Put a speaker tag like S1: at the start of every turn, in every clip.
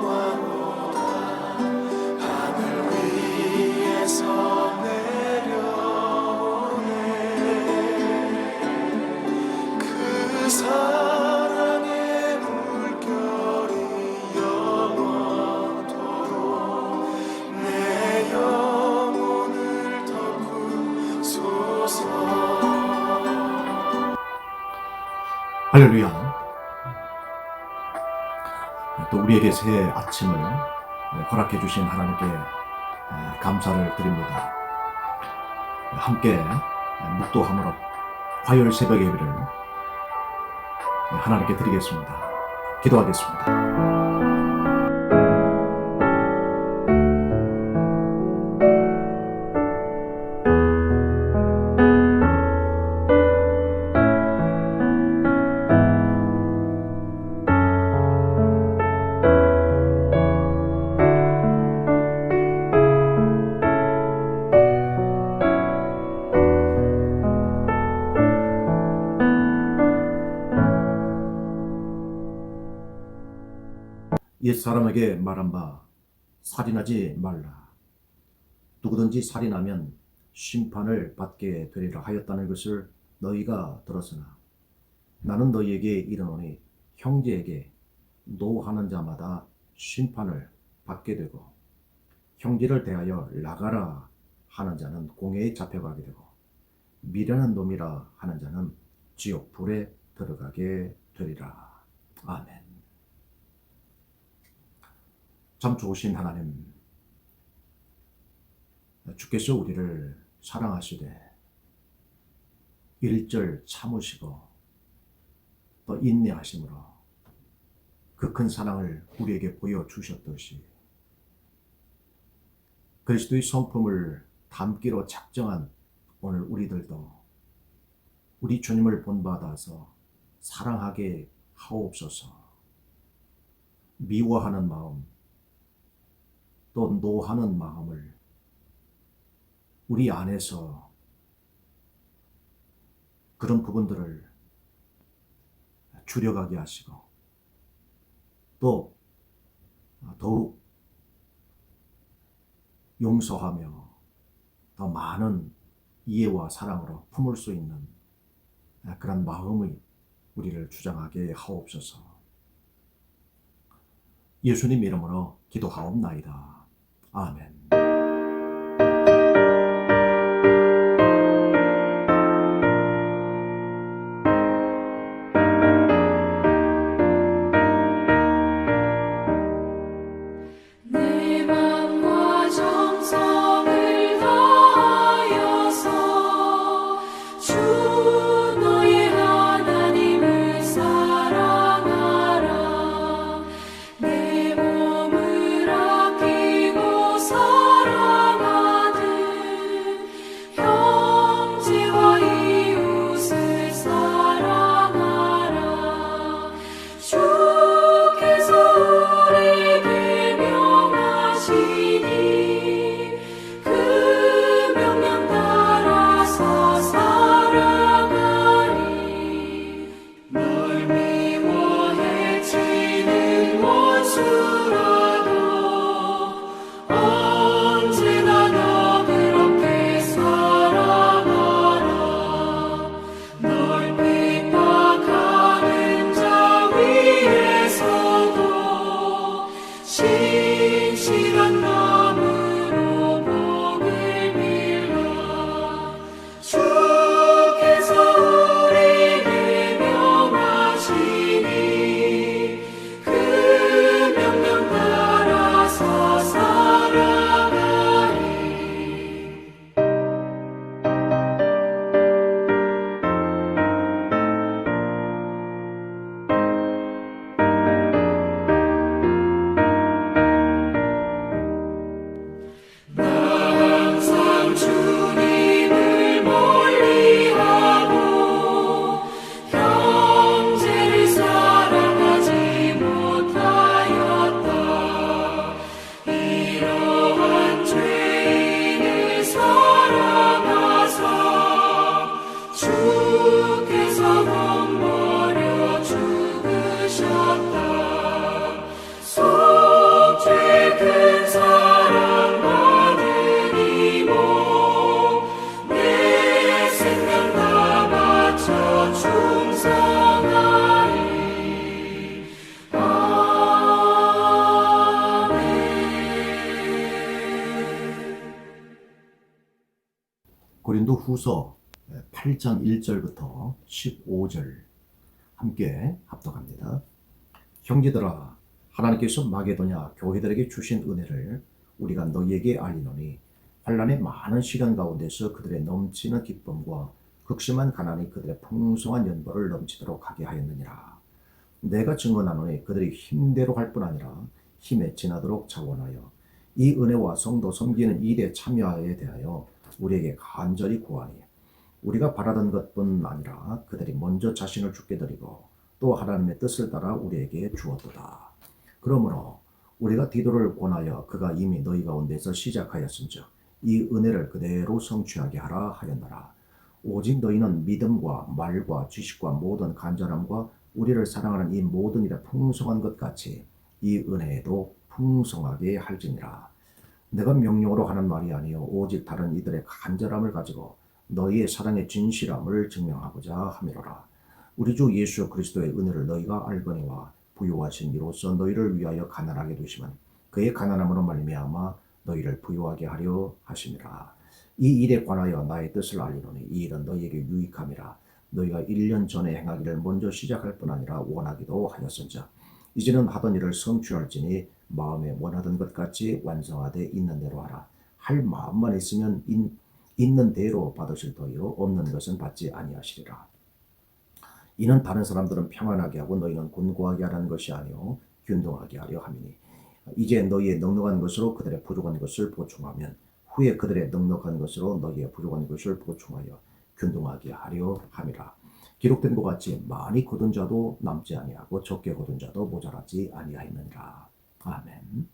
S1: 평화로다. 하늘 위에서 내려오네. 그 사랑의 물결이 영원토록 내 영혼을 덮으소서.
S2: 할렐루야. 또 우리에게 새 아침을 허락해 주신 하나님께 감사를 드립니다. 함께 묵도함으로 화요일 새벽 예배를 하나님께 드리겠습니다. 기도하겠습니다. 옛사람에게 말한 바 살인하지 말라. 누구든지 살인하면 심판을 받게 되리라 하였다는 것을 너희가 들었으나 나는 너희에게 이르노니 형제에게 노하는 자마다 심판을 받게 되고 형제를 대하여 나가라 하는 자는 공회에 잡혀가게 되고 미련한 놈이라 하는 자는 지옥 불에 들어가게 되리라. 아멘. 참 좋으신 하나님, 주께서 우리를 사랑하시되 일절 참으시고 또 인내하심으로 그 큰 사랑을 우리에게 보여주셨듯이 그리스도의 성품을 담기로 작정한 오늘 우리들도 우리 주님을 본받아서 사랑하게 하옵소서. 미워하는 마음, 또 노하는 마음을 우리 안에서 그런 부분들을 줄여가게 하시고 또 더욱 용서하며 더 많은 이해와 사랑으로 품을 수 있는 그런 마음이 우리를 주장하게 하옵소서. 예수님 이름으로 기도하옵나이다. 아멘.
S3: 내 맘과 정성을 다하여서 주 너의 하나님을 사랑하라. 내 몸을 아끼고 살아라.
S2: 후서 8장 1절부터 15절 함께 합독합니다. 형제들아, 하나님께서 마게도냐 교회들에게 주신 은혜를 우리가 너희에게 알리노니 환난의 많은 시간 가운데서 그들의 넘치는 기쁨과 극심한 가난이 그들의 풍성한 연보를 넘치도록 하게 하였느니라. 내가 증언하노니 그들이 힘대로 할 뿐 아니라 힘에 지나도록 자원하여 이 은혜와 성도 섬기는 일에 참여하에 대하여 우리에게 간절히 구하니 우리가 바라던 것뿐 아니라 그들이 먼저 자신을 주께 드리고 또 하나님의 뜻을 따라 우리에게 주었도다. 그러므로 우리가 디도를 권하여 그가 이미 너희 가운데서 시작하였은즉 이 은혜를 그대로 성취하게 하라 하였노라. 오직 너희는 믿음과 말과 지식과 모든 간절함과 우리를 사랑하는 이 모든 일에 풍성한 것 같이 이 은혜에도 풍성하게 할지니라. 내가 명령으로 하는 말이 아니요 오직 다른 이들의 간절함을 가지고 너희의 사랑의 진실함을 증명하고자 함이로라. 우리 주 예수 그리스도의 은혜를 너희가 알거니와 부유하신 이로써 너희를 위하여 가난하게 되시면 그의 가난함으로 말미암아 너희를 부유하게 하려 하심이라. 이 일에 관하여 나의 뜻을 알리노니 이 일은 너희에게 유익함이라. 너희가 1년 전에 행하기를 먼저 시작할 뿐 아니라 원하기도 하였은즉 이제는 하던 일을 성취할지니 마음에 원하던 것 같이 완성하되 있는 대로 하라. 할 마음만 있으면 있는 대로 받으실 터이요 없는 것은 받지 아니하시리라. 이는 다른 사람들은 평안하게 하고 너희는 곤고하게 하라는 것이 아니요 균등하게 하려 함이니 이제 너희의 넉넉한 것으로 그들의 부족한 것을 보충하면 후에 그들의 넉넉한 것으로 너희의 부족한 것을 보충하여 균등하게 하려 함이라. 기록된 것 같이 많이 거둔 자도 남지 아니하고 적게 거둔 자도 모자라지 아니하였느니라. 아멘.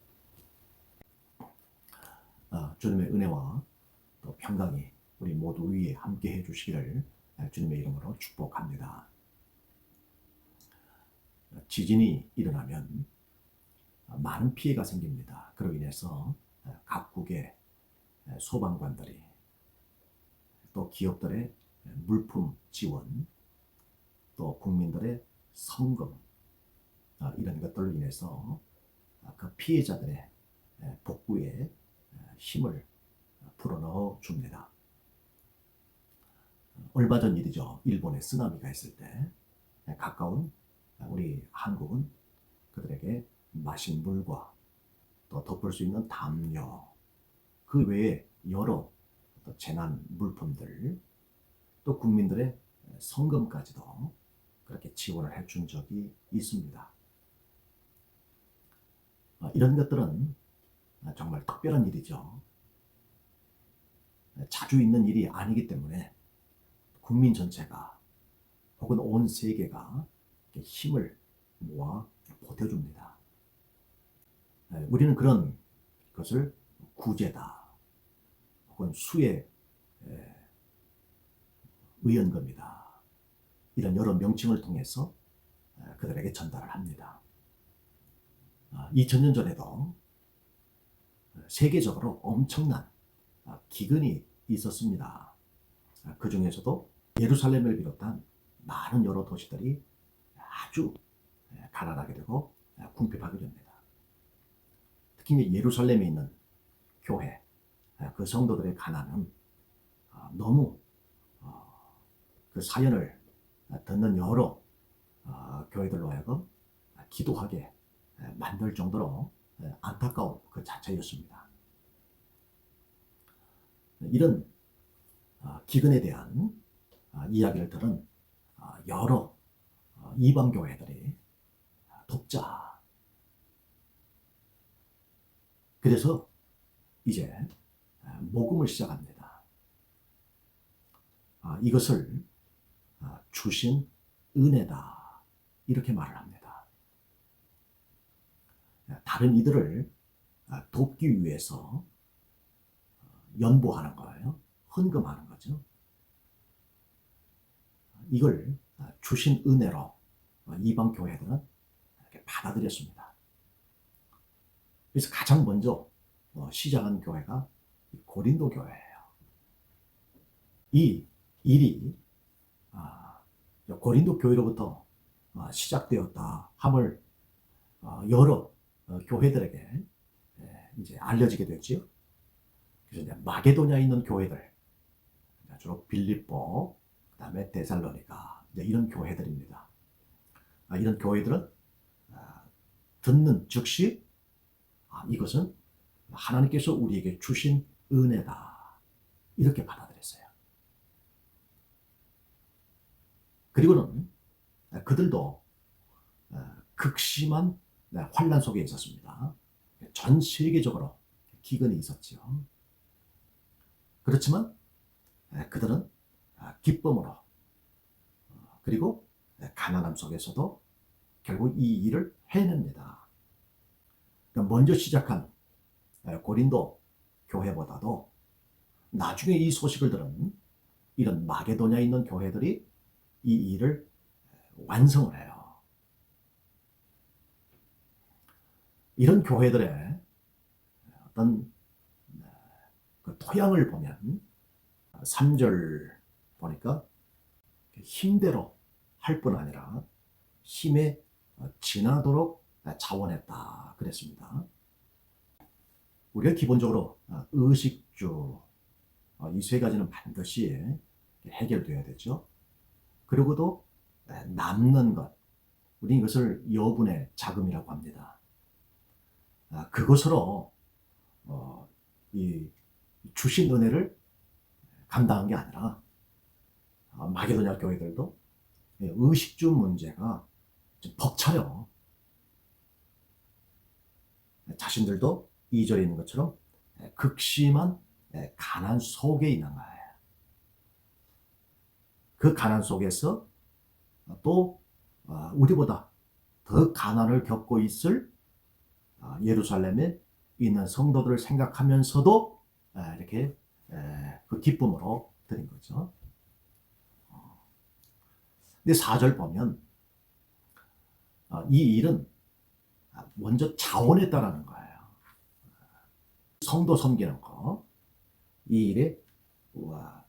S2: 주님의 은혜와 또 평강이 우리 모두 위에 함께 해주시기를 주님의 이름으로 축복합니다. 지진이 일어나면 많은 피해가 생깁니다. 그로 인해서 각국의 소방관들이 또 기업들의 물품 지원 또 국민들의 성금 이런 것들로 인해서 그 피해자들의 복구에 힘을 불어넣어 줍니다. 얼마 전 일이죠. 일본에 쓰나미가 있을 때 가까운 우리 한국은 그들에게 마실 물과 또 덮을 수 있는 담요 그 외에 여러 재난 물품들 또 국민들의 성금까지도 그렇게 지원을 해준 적이 있습니다. 이런 것들은 정말 특별한 일이죠. 자주 있는 일이 아니기 때문에 국민 전체가 혹은 온 세계가 힘을 모아 보태줍니다. 우리는 그런 것을 구제다 혹은 수의 의연금이다 이런 여러 명칭을 통해서 그들에게 전달을 합니다. 2000년 전에도 세계적으로 엄청난 기근이 있었습니다. 그 중에서도 예루살렘을 비롯한 많은 여러 도시들이 아주 가난하게 되고 궁핍하게 됩니다. 특히 예루살렘에 있는 교회, 그 성도들의 가난은 너무 그 사연을 듣는 여러 교회들로 하여금 기도하게 만들 정도로 안타까운 그 자체였습니다. 이런 기근에 대한 이야기를 들은 여러 이방 교회들이 돕자. 그래서 이제 모금을 시작합니다. 이것을 주신 은혜다 이렇게 말을 합니다. 다른 이들을 돕기 위해서 연보하는 거예요. 헌금하는 거죠. 이걸 주신 은혜로 이방 교회들은 이렇게 받아들였습니다. 그래서 가장 먼저 시작한 교회가 고린도 교회예요. 이 일이 고린도 교회로부터 시작되었다 함을 여러 교회들에게 이제 알려지게 됐지요. 그래서 이제 마게도냐에 있는 교회들 주로 빌립보, 그 다음에 데살로니가 이런 교회들입니다. 이런 교회들은 듣는 즉시 이것은 하나님께서 우리에게 주신 은혜다 이렇게 받아들였어요. 그리고는 그들도 극심한 환난 속에 있었습니다. 전 세계적으로 기근이 있었죠. 그렇지만 그들은 기쁨으로 그리고 가난함 속에서도 결국 이 일을 해냅니다. 그러니까 먼저 시작한 고린도 교회보다도 나중에 이 소식을 들은 이런 마게도냐에 있는 교회들이 이 일을 완성을 해요. 이런 교회들의 어떤 그 토양을 보면 3절 보니까 힘대로 할 뿐 아니라 힘에 지나도록 자원했다 그랬습니다. 우리가 기본적으로 의식주 이 세 가지는 반드시 해결돼야 되죠. 그리고도 남는 것, 우리는 이것을 여분의 자금이라고 합니다. 그것으로 이 주신 은혜를 감당한 게 아니라 마게도냐 교회들도 의식주 문제가 좀 벅차요. 자신들도 2절에 있는 것처럼 극심한 가난 속에 있는 거예요. 그 가난 속에서 또 우리보다 더 가난을 겪고 있을 예루살렘에 있는 성도들을 생각하면서도 이렇게 그 기쁨으로 드린 거죠. 근데 4절 보면 이 일은 먼저 자원했다라는 거예요. 성도 섬기는 거, 이 일에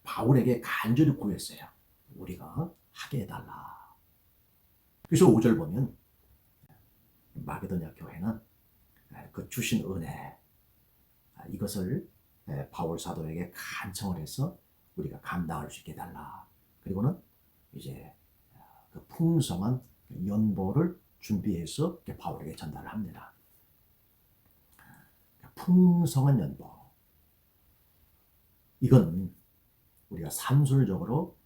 S2: 바울에게 간절히 구했어요. 우리가 하게 해달라. 그래서 5절 보면 마게도냐 교회는 그 주신 은혜 이것을 바울 사도에게 간청을 해서 우리가 감당할 수 있게 해달라. 그리고는 이제 그 풍성한 연보를 준비해서 바울에게 전달을 합니다. 풍성한 연보. 이건 우리가 산술적으로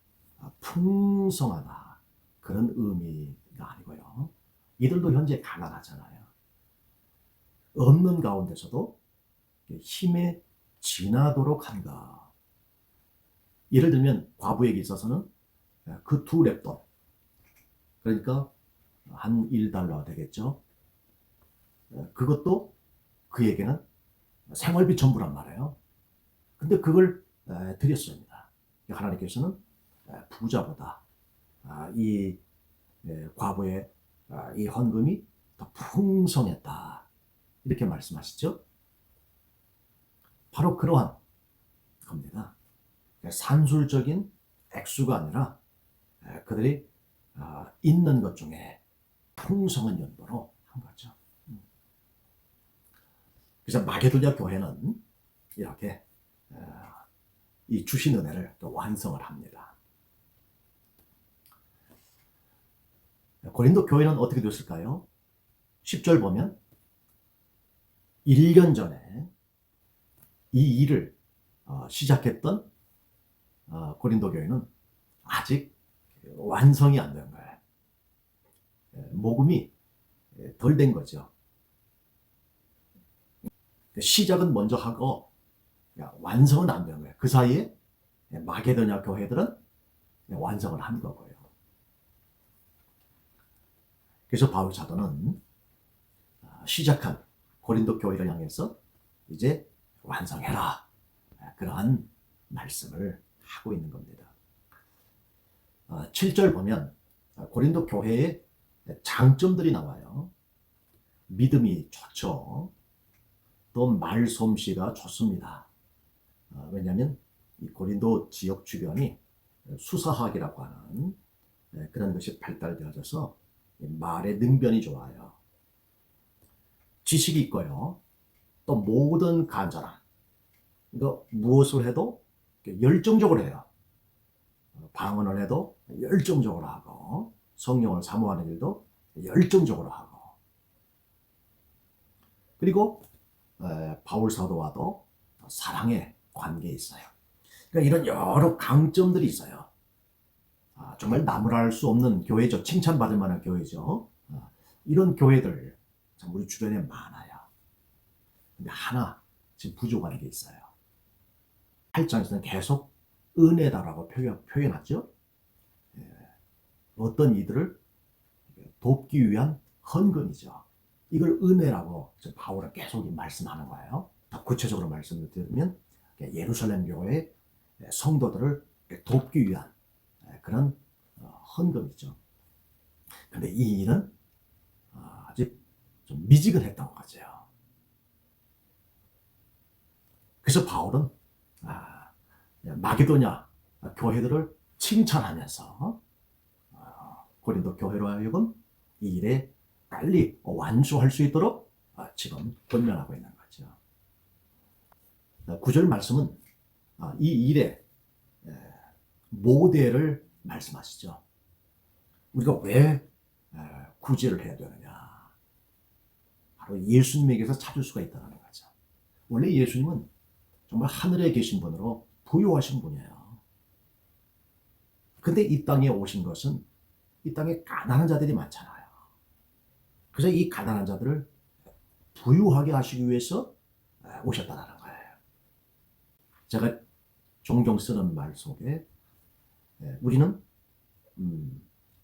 S2: 풍성하다 그런 의미가 아니고요. 이들도 현재 가난하잖아요. 없는 가운데서도 힘에 지나도록 한다. 예를 들면 과부에게 있어서는 그 2렙돈, 그러니까 한 1달러 되겠죠. 그것도 그에게는 생활비 전부란 말이에요. 근데 그걸 드렸습니다. 하나님께서는 부자보다 이 과부의 이 헌금이 더 풍성했다 이렇게 말씀하시죠. 바로 그러한 겁니다. 산술적인 액수가 아니라 그들이 있는 것 중에 풍성한 연보로 한 거죠. 그래서 마게도냐 교회는 이렇게 이 주신 은혜를 또 완성을 합니다. 고린도 교회는 어떻게 됐을까요? 10절 보면 1년 전에 이 일을 시작했던 고린도 교회는 아직 완성이 안 된 거예요. 모금이 덜 된 거죠. 시작은 먼저 하고 완성은 안 된 거예요. 그 사이에 마게도냐 교회들은 완성을 한 거고요. 그래서 바울 사도는 시작한 고린도 교회를 향해서 이제 완성해라 그러한 말씀을 하고 있는 겁니다. 7절 보면 고린도 교회의 장점들이 나와요. 믿음이 좋죠. 또 말솜씨가 좋습니다. 왜냐하면 이 고린도 지역 주변이 수사학이라고 하는 그런 것이 발달되어져서 말의 능변이 좋아요. 지식이 있고요. 또 모든 간절함. 그러니까 무엇을 해도 열정적으로 해요. 방언을 해도 열정적으로 하고 성령을 사모하는 일도 열정적으로 하고 그리고 바울 사도와도 사랑의 관계에 있어요. 그러니까 이런 여러 강점들이 있어요. 정말 나무랄 수 없는 교회죠. 칭찬받을 만한 교회죠. 이런 교회들 참 우리 주변에 많아요. 근데 하나 지금 부족한 게 있어요. 8장에서는 계속 은혜다라고 표현하죠. 어떤 이들을 돕기 위한 헌금이죠. 이걸 은혜라고 바울은 계속 말씀하는 거예요. 더 구체적으로 말씀을 드리면 예루살렘 교회의 성도들을 돕기 위한 그런 헌금이죠. 근데 이 일은 아직 좀 미지근했던 거죠. 그래서 바울은 마게도냐 교회들을 칭찬하면서 고린도 교회로 하여금 이 일에 빨리 완수할 수 있도록 지금 권면하고 있는 거죠. 9절 말씀은 이 일의 모델을 말씀하시죠. 우리가 왜 구제를 해야 되느냐. 바로 예수님에게서 찾을 수가 있다는 거죠. 원래 예수님은 정말 하늘에 계신 분으로 부유하신 분이에요. 근데 이 땅에 오신 것은 이 땅에 가난한 자들이 많잖아요. 그래서 이 가난한 자들을 부유하게 하시기 위해서 오셨다는 거예요. 제가 종종 쓰는 말 속에 우리는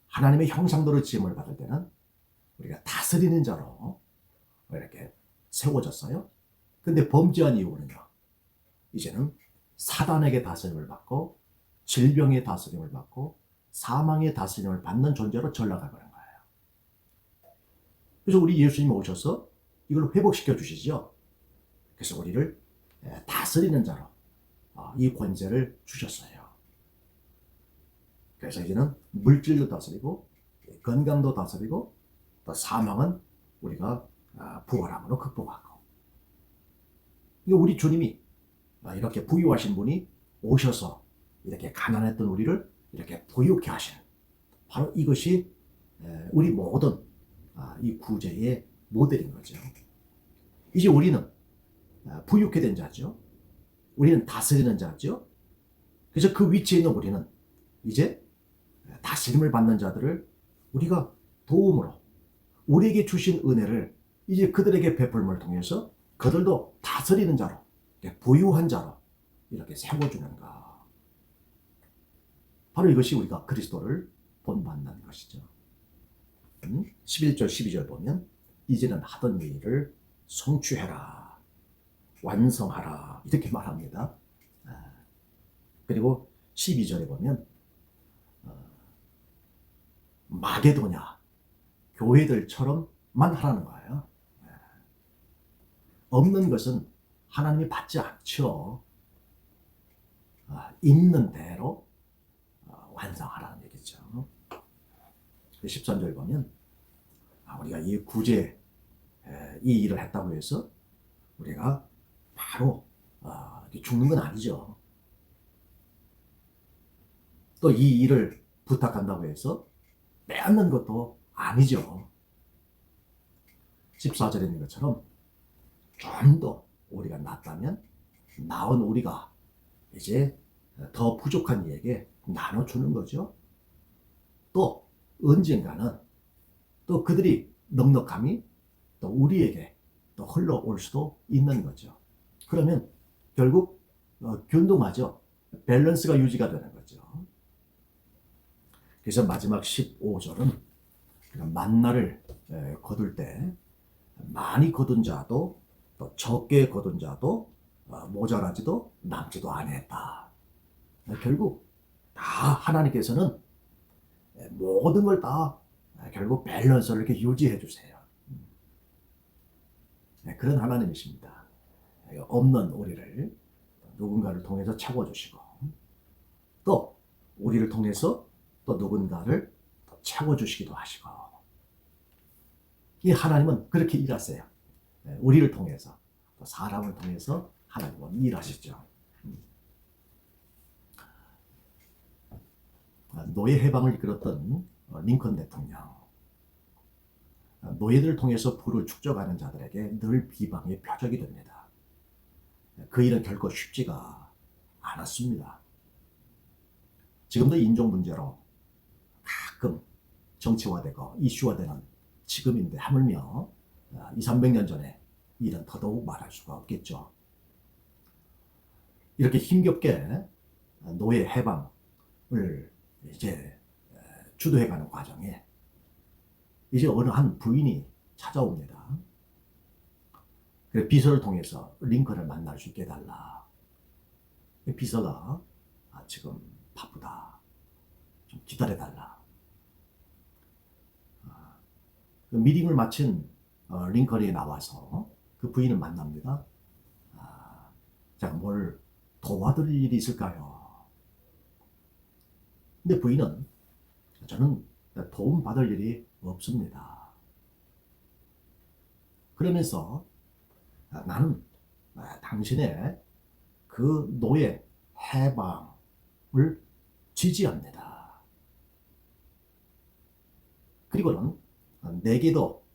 S2: 하나님의 형상대로 지음을 받을 때는 우리가 다스리는 자로 이렇게 세워졌어요. 근데 범죄한 이후는요. 이제는 사단에게 다스림을 받고 질병의 다스림을 받고 사망의 다스림을 받는 존재로 전락해 버린 거예요. 그래서 우리 예수님이 오셔서 이걸 회복시켜 주시죠. 그래서 우리를 다스리는 자로 이 권세를 주셨어요. 그래서 이제는 물질도 다스리고 건강도 다스리고 또 사망은 우리가 부활함으로 극복하고 우리 주님이 이렇게 부유하신 분이 오셔서 이렇게 가난했던 우리를 이렇게 부유케 하시는 바로 이것이 우리 모든 이 구제의 모델인 거죠. 이제 우리는 부유케 된 자죠. 우리는 다스리는 자죠. 그래서 그 위치에 있는 우리는 이제 다스림을 받는 자들을 우리가 도움으로 우리에게 주신 은혜를 이제 그들에게 베풀음을 통해서 그들도 다스리는 자로 부유한 자로 이렇게 세워주는가. 바로 이것이 우리가 그리스도를 본받는 것이죠. 11절 12절 보면 이제는 하던 일을 성취해라 완성하라 이렇게 말합니다. 그리고 12절에 보면 마게도냐 교회들처럼만 하라는 거예요. 없는 것은 하나님이 받지 않죠. 있는 대로 완성하라는 얘기죠. 13절 보면 우리가 이 구제 이 일을 했다고 해서 우리가 바로 죽는 건 아니죠. 또 이 일을 부탁한다고 해서 빼앗는 것도 아니죠. 14절에 있는 것처럼 좀 더 우리가 낫다면 나은 우리가 이제 더 부족한 이에게 나눠주는 거죠. 또 언젠가는 또 그들이 넉넉함이 또 우리에게 또 흘러올 수도 있는 거죠. 그러면 결국 균등하죠. 밸런스가 유지가 되는 거죠. 그래서 마지막 15절은 만나를 거둘 때 많이 거둔 자도 또 적게 거둔 자도 모자라지도 남지도 아니했다. 결국 다 하나님께서는 모든 걸 다 결국 밸런스를 이렇게 유지해 주세요. 그런 하나님이십니다. 없는 우리를 누군가를 통해서 채워주시고 또 우리를 통해서 또 누군가를 채워주시기도 하시고 이 하나님은 그렇게 일하세요. 우리를 통해서 또 사람을 통해서 하나님은 일하시죠. 노예 해방을 이끌었던 링컨 대통령, 노예들을 통해서 부를 축적하는 자들에게 늘 비방의 표적이 됩니다. 그 일은 결코 쉽지가 않았습니다. 지금도 인종 문제로 가끔 정치화되고 이슈화되는 지금인데 하물며 200~300년 전에 일은 더더욱 말할 수가 없겠죠. 이렇게 힘겹게 노예 해방을 이제 주도해가는 과정에 이제 어느 한 부인이 찾아옵니다. 그래서 비서를 통해서 링컨을 만날 수 있게 해달라. 비서가 지금 바쁘다. 좀 기다려달라. 그 미팅을 마친 링컨이 나와서 그 부인을 만납니다. 제가 뭘 도와드릴 일이 있을까요? 근데 부인은 저는 도움 받을 일이 없습니다. 그러면서 나는 당신의 그 노예 해방을 지지합니다. 그리고는 내게도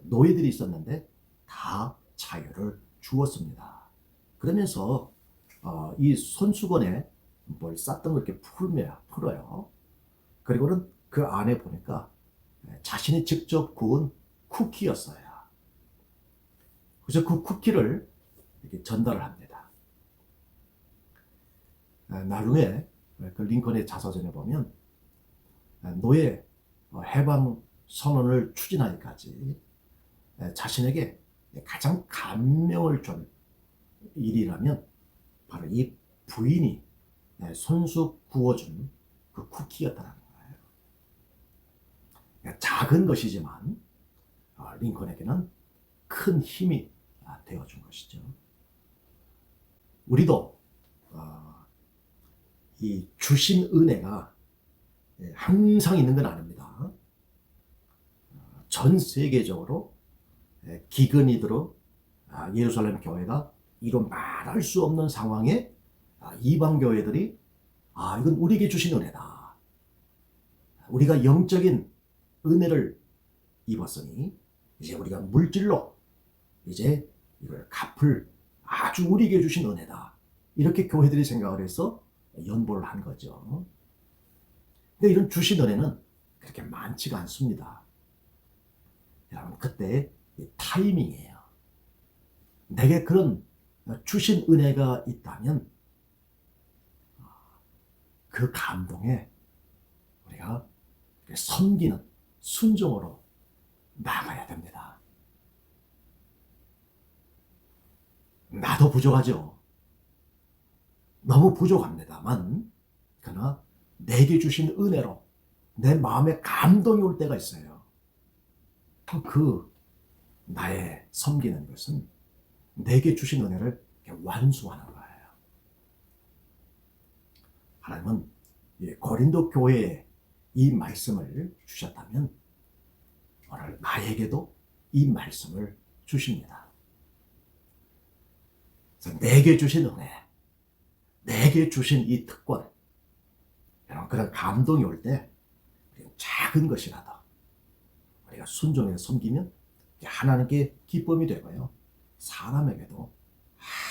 S2: 노예들이 있었는데 다 자유를 주었습니다. 그러면서 이 손수건에 뭘 쌌던 걸 이렇게 풀어요. 그리고는 그 안에 보니까 자신이 직접 구운 쿠키였어요. 그래서 그 쿠키를 이렇게 전달을 합니다. 나중에 그 링컨의 자서전에 보면 노예 해방 선언을 추진하기까지 자신에게 가장 감명을 준 일이라면 바로 이 부인이 손수 구워준 그 쿠키였다는 거예요. 작은 것이지만 링컨에게는 큰 힘이 되어준 것이죠. 우리도 이 주신 은혜가 항상 있는 건 아닙니다. 전 세계적으로 기근이 들어 예루살렘 교회가 이로 말할 수 없는 상황에 이방 교회들이 이건 우리에게 주신 은혜다. 우리가 영적인 은혜를 입었으니 이제 우리가 물질로 이제 이걸 갚을 아주 우리에게 주신 은혜다. 이렇게 교회들이 생각을 해서 연보를 한 거죠. 근데 이런 주신 은혜는 그렇게 많지가 않습니다. 여러분, 그때 타이밍이에요. 내게 그런 주신 은혜가 있다면 그 감동에 우리가 섬기는 순종으로 나가야 됩니다. 나도 부족하죠. 너무 부족합니다만 그러나 내게 주신 은혜로 내 마음에 감동이 올 때가 있어요. 그 나의 섬기는 것은 내게 주신 은혜를 완수하는 거예요. 하나님은 고린도 교회에 이 말씀을 주셨다면 오늘 나에게도 이 말씀을 주십니다. 그래서 내게 주신 은혜, 내게 주신 이 특권, 그런 감동이 올 때 작은 것이라도 우리가 순종해서 섬기면 하나님께 기쁨이 되고요, 사람에게도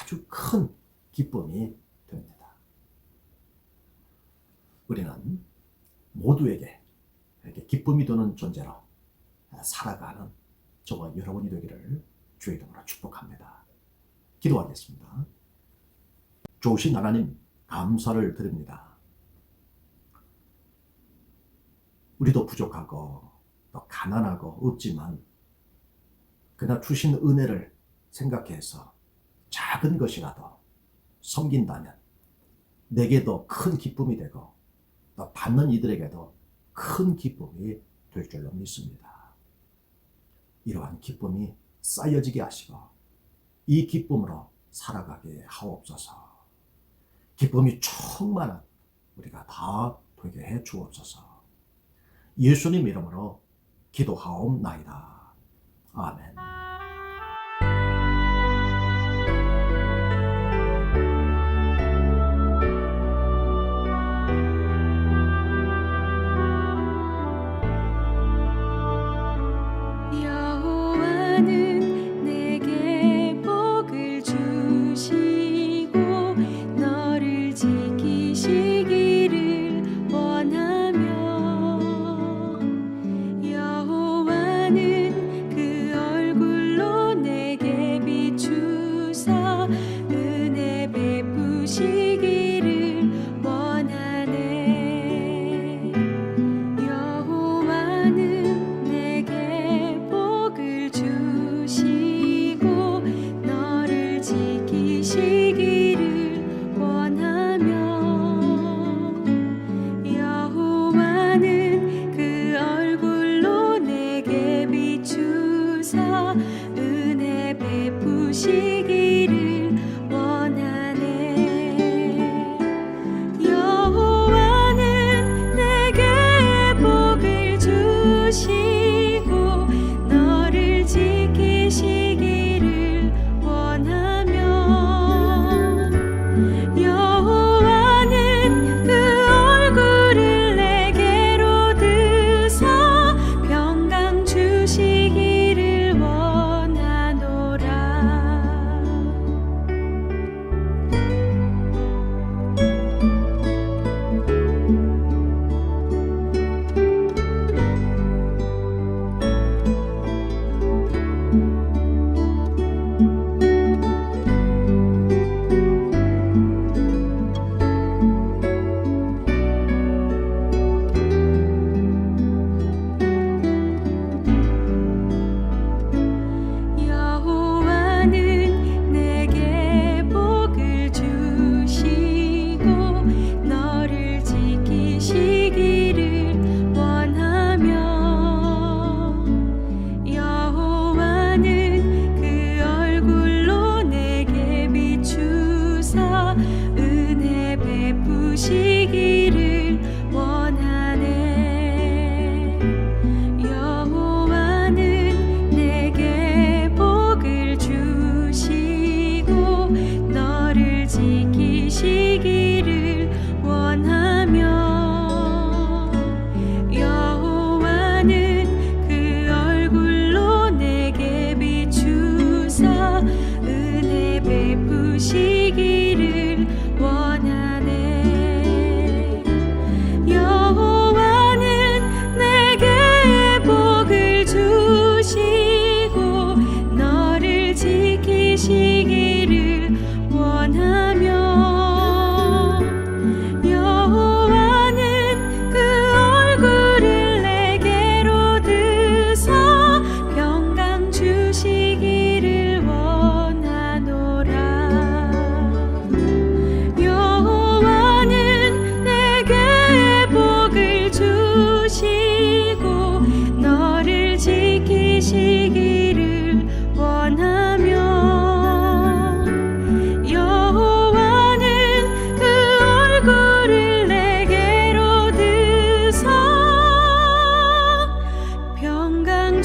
S2: 아주 큰 기쁨이 됩니다. 우리는 모두에게 이렇게 기쁨이 되는 존재로 살아가는 저와 여러분이 되기를 주의 이름으로 축복합니다. 기도하겠습니다. 좋으신 하나님, 감사를 드립니다. 우리도 부족하고 또 가난하고 없지만 그러나 주신 은혜를 생각해서 작은 것이라도 섬긴다면 내게도 큰 기쁨이 되고 또 받는 이들에게도 큰 기쁨이 될 줄로 믿습니다. 이러한 기쁨이 쌓여지게 하시고 이 기쁨으로 살아가게 하옵소서. 기쁨이 충만한 우리가 다 되게 해 주옵소서. 예수님 이름으로 기도하옵나이다. 아멘.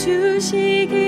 S3: 주시기